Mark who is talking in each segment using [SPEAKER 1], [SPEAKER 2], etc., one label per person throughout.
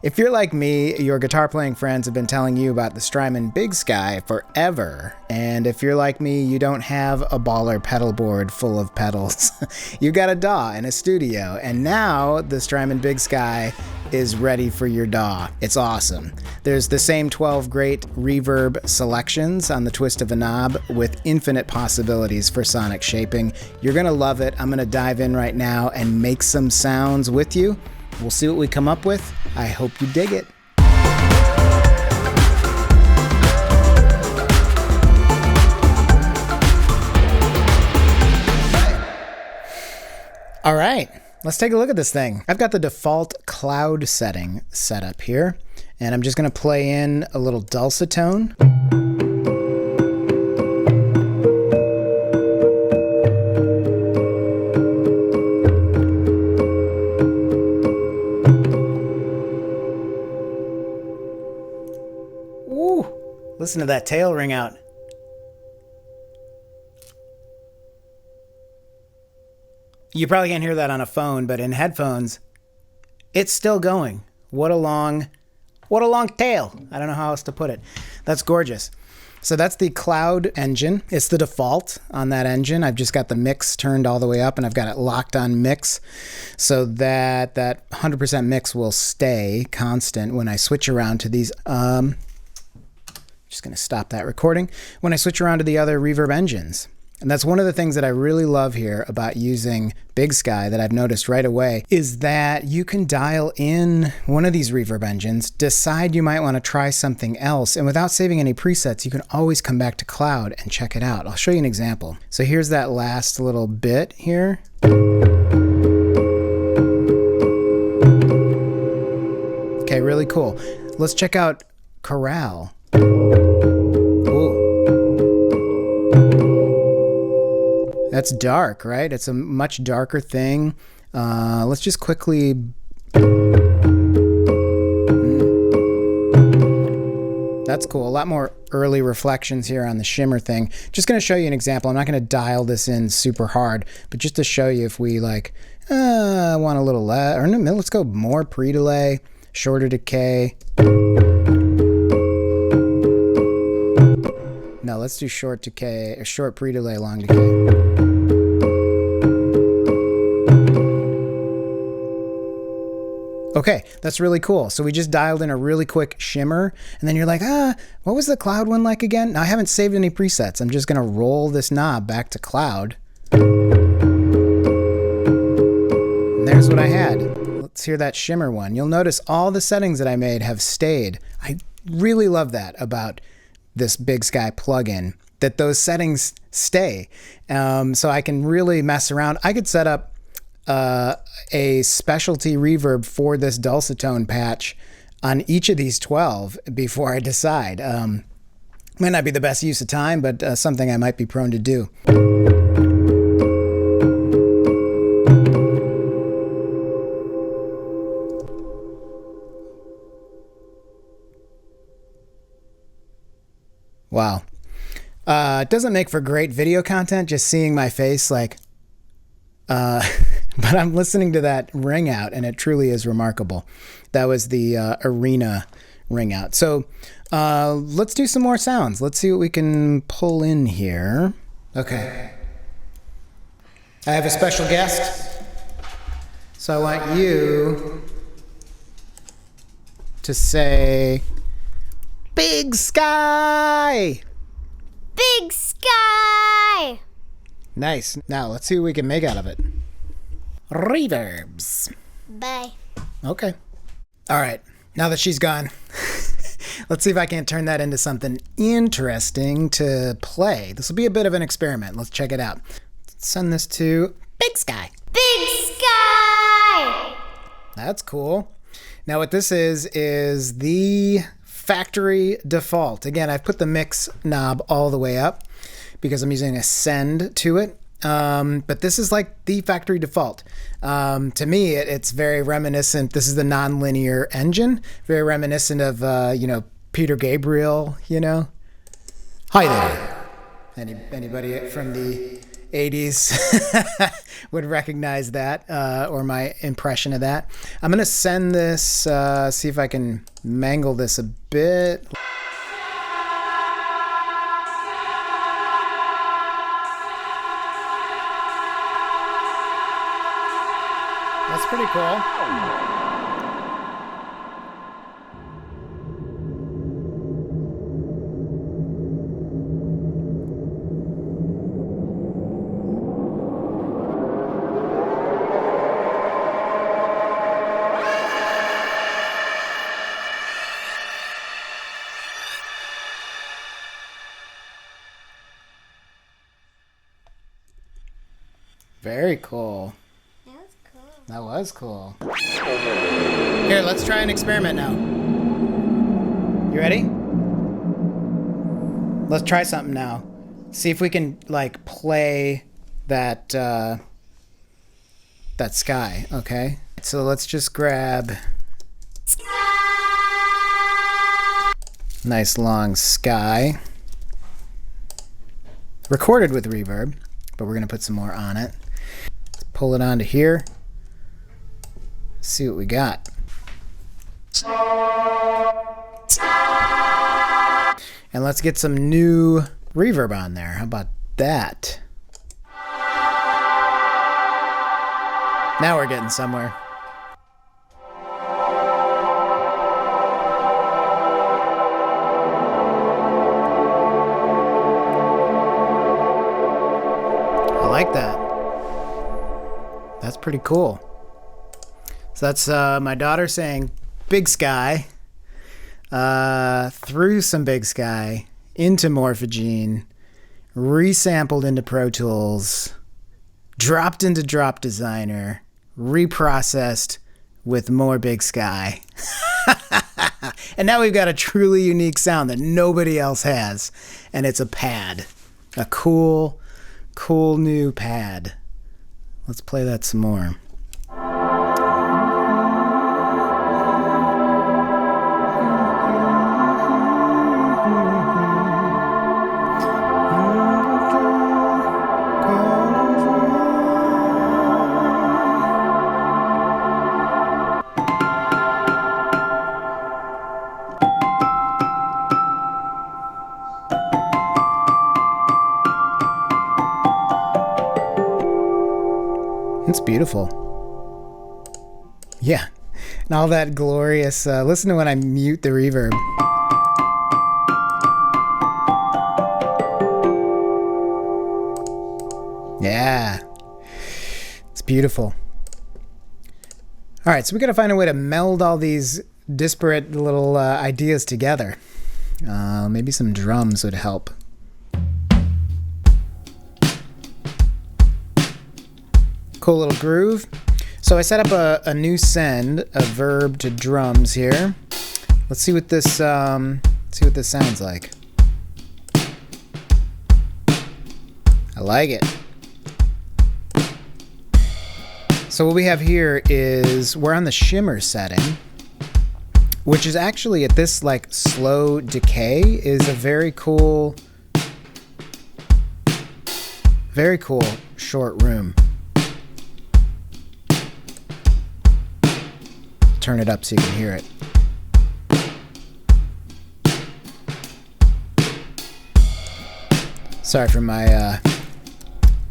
[SPEAKER 1] If you're like me, your guitar playing friends have been telling you about the STRYMON BigSky forever. And if you're like me, you don't have a baller pedal board full of pedals. You got a DAW in a studio, and now the STRYMON BigSky is ready for your DAW. It's awesome. There's the same 12 great reverb selections on the twist of a knob with infinite possibilities for sonic shaping. You're gonna love it. I'm gonna dive in right now and make some sounds with you. We'll see what we come up with. I hope you dig it. All right, let's take a look at this thing. I've got the default cloud setting set up here, and I'm just gonna play in a little dulcitone. Woo! Listen to that tail ring out. You probably can't hear that on a phone, but in headphones, it's still going. What a long tail. I don't know how else to put it. That's gorgeous. So that's the cloud engine. It's the default on that engine. I've just got the mix turned all the way up, and I've got it locked on mix so that 100% mix will stay constant when I switch around to these. Just gonna stop that recording. When I switch around to the other reverb engines. And that's one of the things that I really love here about using BigSky that I've noticed right away is that you can dial in one of these reverb engines, decide you might want to try something else, and without saving any presets, you can always come back to cloud and check it out. I'll show you an example. So here's that last little bit here. Okay, really cool. Let's check out Chorale. That's dark, right? It's a much darker thing. Let's just quickly... That's cool. A lot more early reflections here on the Shimmer thing. Just going to show you an example. I'm not going to dial this in super hard, but just to show you if we like, want a little less, or no, let's go more pre-delay, shorter decay. No, let's do short decay, or short pre-delay, long decay. Okay, that's really cool. So we just dialed in a really quick Shimmer, and then you're like, what was the cloud one like again? Now, I haven't saved any presets. I'm just gonna roll this knob back to cloud. And there's what I had. Let's hear that Shimmer one. You'll notice all the settings that I made have stayed. I really love that about this BigSky plugin, that those settings stay. So I can really mess around. I could set up a specialty reverb for this dulcitone patch on each of these 12 before I decide. Might not be the best use of time, but something I might be prone to do. Wow. It doesn't make for great video content, just seeing my face like, but I'm listening to that ring out, and it truly is remarkable. That was the arena ring out. So let's do some more sounds. Let's see what we can pull in here. Okay. I have a special guest. So I want you to say, BigSky!
[SPEAKER 2] BigSky!
[SPEAKER 1] Nice. Now let's see what we can make out of it. Reverbs.
[SPEAKER 2] Bye.
[SPEAKER 1] Okay. All right. Now that she's gone, let's see if I can turn that into something interesting to play. This will be a bit of an experiment. Let's check it out. Let's send this to BigSky.
[SPEAKER 2] BigSky!
[SPEAKER 1] That's cool. Now what this is the factory default. Again, I've put the mix knob all the way up because I'm using a send to it. But this is like the factory default. To me, it's very reminiscent. This is the non-linear engine, very reminiscent of, Peter Gabriel, Hi there. Anybody from the 80s would recognize that, or my impression of that. I'm going to send this, see if I can mangle this a bit. That's pretty cool. Very cool. That was cool. Here, let's try an experiment now. You ready? Let's try something now. See if we can like play that that sky, okay? So let's just grab nice long sky. Recorded with reverb, but we're gonna put some more on it. Let's pull it onto here. See what we got. And let's get some new reverb on there. How about that? Now we're getting somewhere. I like that. That's pretty cool. So that's my daughter saying BigSky through some BigSky into morphagene, resampled into Pro Tools, dropped into Drop Designer, reprocessed with more BigSky. And now we've got a truly unique sound that nobody else has. And it's a pad. A cool, cool new pad. Let's play that some more. It's beautiful. Yeah. And all that glorious, listen to when I mute the reverb. Yeah. It's beautiful. All right, so we got to find a way to meld all these disparate little ideas together. Maybe some drums would help. Cool little groove. So I set up a new send, a verb to drums here. Let's see what this sounds like. I like it. So what we have here is we're on the Shimmer setting, which is actually at this like slow decay is a very cool short room. Turn it up so you can hear it. Sorry for my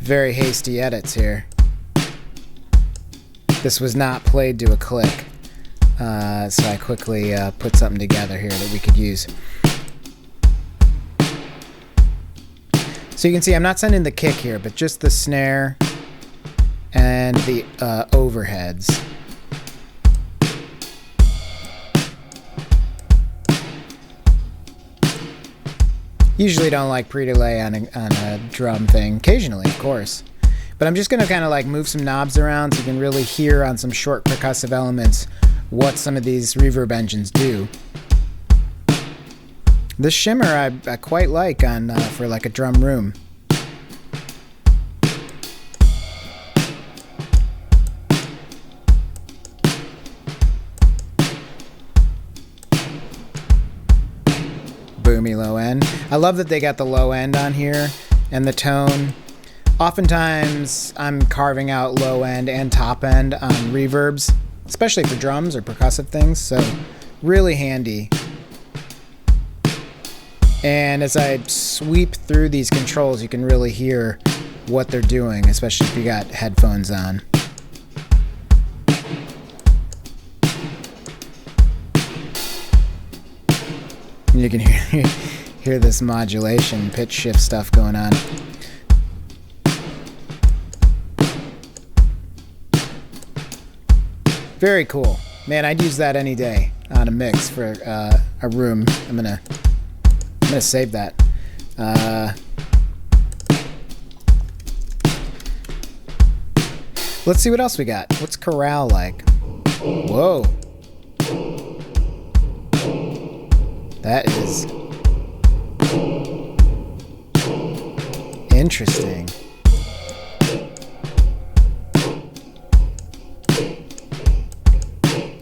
[SPEAKER 1] very hasty edits here. This was not played to a click, so I quickly put something together here that we could use. So you can see I'm not sending the kick here, but just the snare and the overheads. Usually don't like pre-delay on a drum thing. Occasionally, of course. But I'm just going to kind of like move some knobs around so you can really hear on some short percussive elements what some of these reverb engines do. This Shimmer I quite like on for like a drum room. Boomy low end. I love that they got the low end on here and the tone. Oftentimes, I'm carving out low end and top end on reverbs, especially for drums or percussive things, so really handy. And as I sweep through these controls, you can really hear what they're doing, especially if you got headphones on. You can hear this modulation, pitch shift stuff going on. Very cool. Man, I'd use that any day on a mix for a room. I'm gonna save that. Let's see what else we got. What's chorale like? Whoa. That is interesting.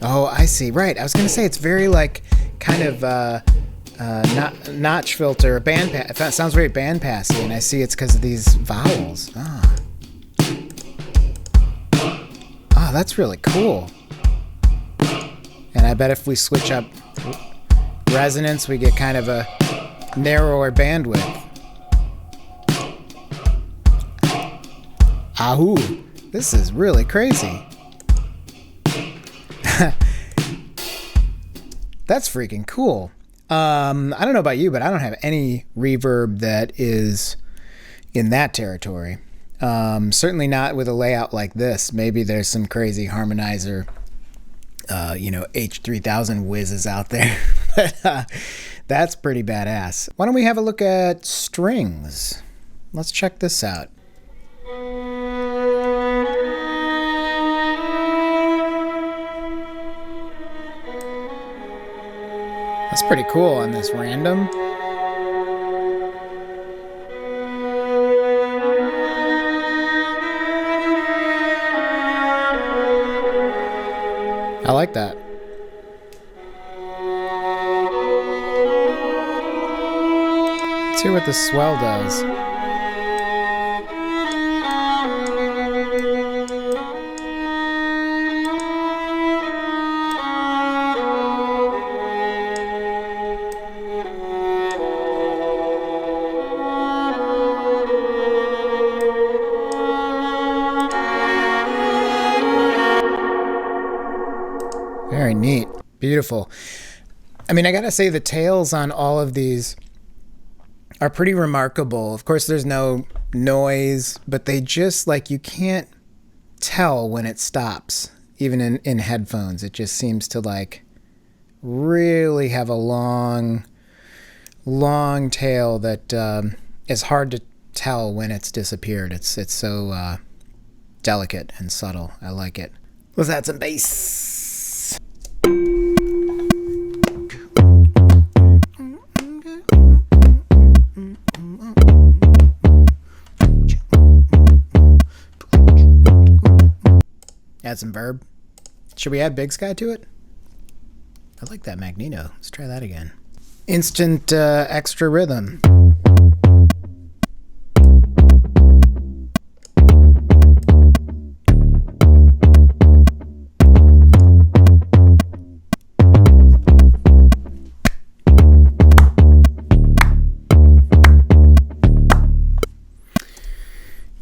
[SPEAKER 1] Oh, I see. Right. I was going to say it's very like kind of notch filter, band pass. It sounds very band passy, and I see it's because of these vowels. Oh, that's really cool. And I bet if we switch up resonance, we get kind of a narrower bandwidth. Ahoo! This is really crazy. That's freaking cool. I don't know about you, but I don't have any reverb that is in that territory. Certainly not with a layout like this. Maybe there's some crazy harmonizer, H3000 whizzes out there. But that's pretty badass. Why don't we have a look at strings? Let's check this out. That's pretty cool on this random. I like that. Let's hear what the swell does. Very neat. Beautiful. I mean, I gotta say the tails on all of these are pretty remarkable. Of course, there's no noise, but they just, like, you can't tell when it stops, even in headphones. It just seems to, like, really have a long tail that is hard to tell when it's disappeared. It's so delicate and subtle. I like it. Let's add some bass. Add some verb. Should we add BigSky to it? I like that Magneto. Let's try that again. Instant extra rhythm.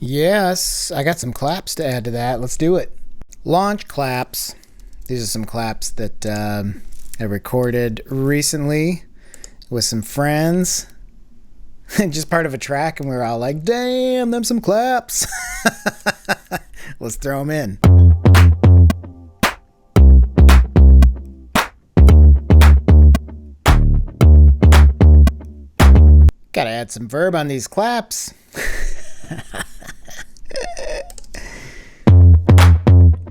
[SPEAKER 1] Yes, I got some claps to add to that. Let's do it. Launch claps. These are some claps that I recorded recently with some friends. Just part of a track, and we were all like, damn, them some claps. Let's throw them in. Gotta add some verb on these claps.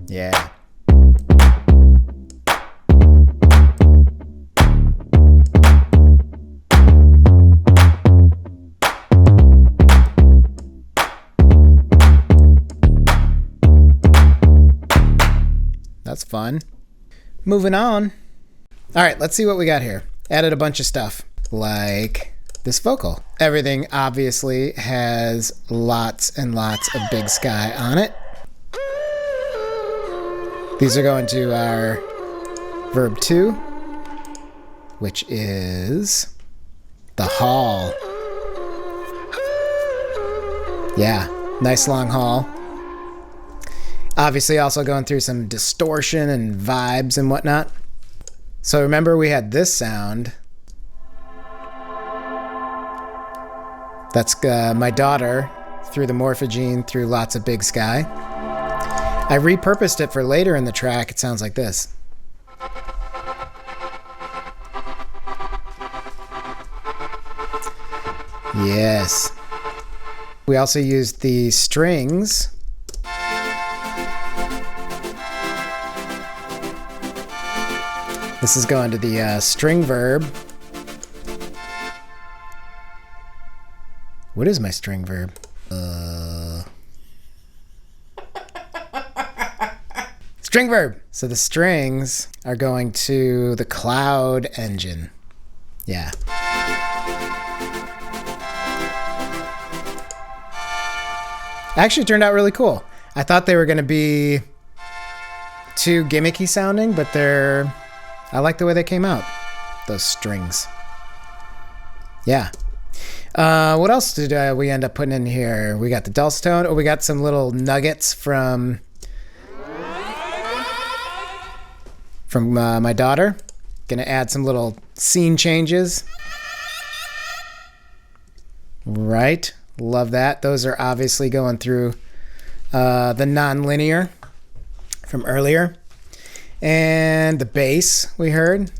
[SPEAKER 1] Yeah. That's fun. Moving on. All right, let's see what we got here. Added a bunch of stuff like this vocal. Everything obviously has lots and lots of BigSky on it. These are going to our Verb 2, which is the Hall. Yeah, nice long haul. Obviously also going through some distortion and vibes and whatnot. So remember we had this sound. That's my daughter through the morphagene through lots of BigSky. I repurposed it for later in the track. It sounds like this. Yes. We also used the strings. This is going to the string verb. What is my string verb? String verb. So the strings are going to the cloud engine. Yeah. Actually turned out really cool. I thought they were going to be too gimmicky sounding, but I like the way they came out. Those strings. Yeah. What else did we end up putting in here? We got the dulcitone. Oh, we got some little nuggets from my daughter. Gonna add some little scene changes. Right. Love that. Those are obviously going through the non-linear from earlier. And the bass we heard.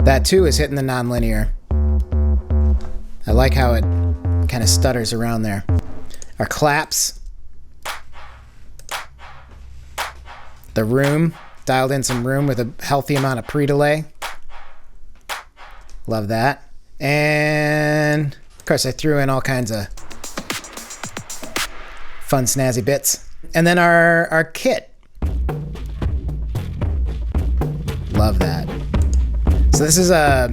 [SPEAKER 1] That too is hitting the non-linear. I like how it kind of stutters around there. Our claps. The room. Dialed in some room with a healthy amount of pre-delay. Love that. And of course I threw in all kinds of fun snazzy bits. And then our kit. Love that. So this is a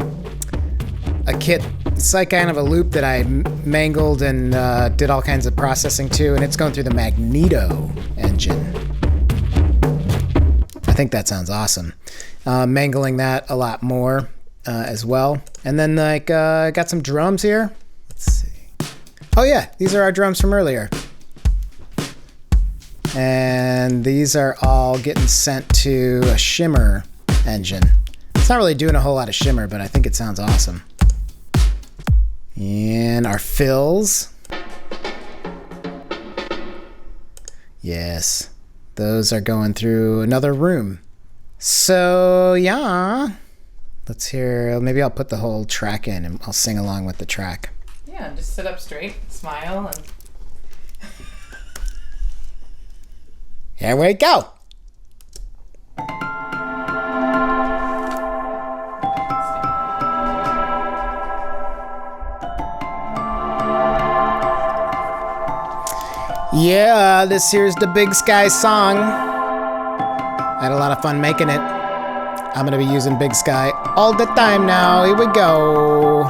[SPEAKER 1] kit. It's like kind of a loop that I mangled and did all kinds of processing to, and it's going through the Magneto engine. I think that sounds awesome. Mangling that a lot more as well. And then like I got some drums here. Let's see. Oh yeah, these are our drums from earlier. And these are all getting sent to a Shimmer engine. It's not really doing a whole lot of Shimmer, but I think it sounds awesome. And our fills. Yes, those are going through another room. So yeah, let's hear, maybe I'll put the whole track in and I'll sing along with the track.
[SPEAKER 2] Yeah, just sit up straight, smile, and
[SPEAKER 1] here we go. Yeah, this here's the BigSky song. I had a lot of fun making it. I'm gonna be using BigSky all the time now. Here we go.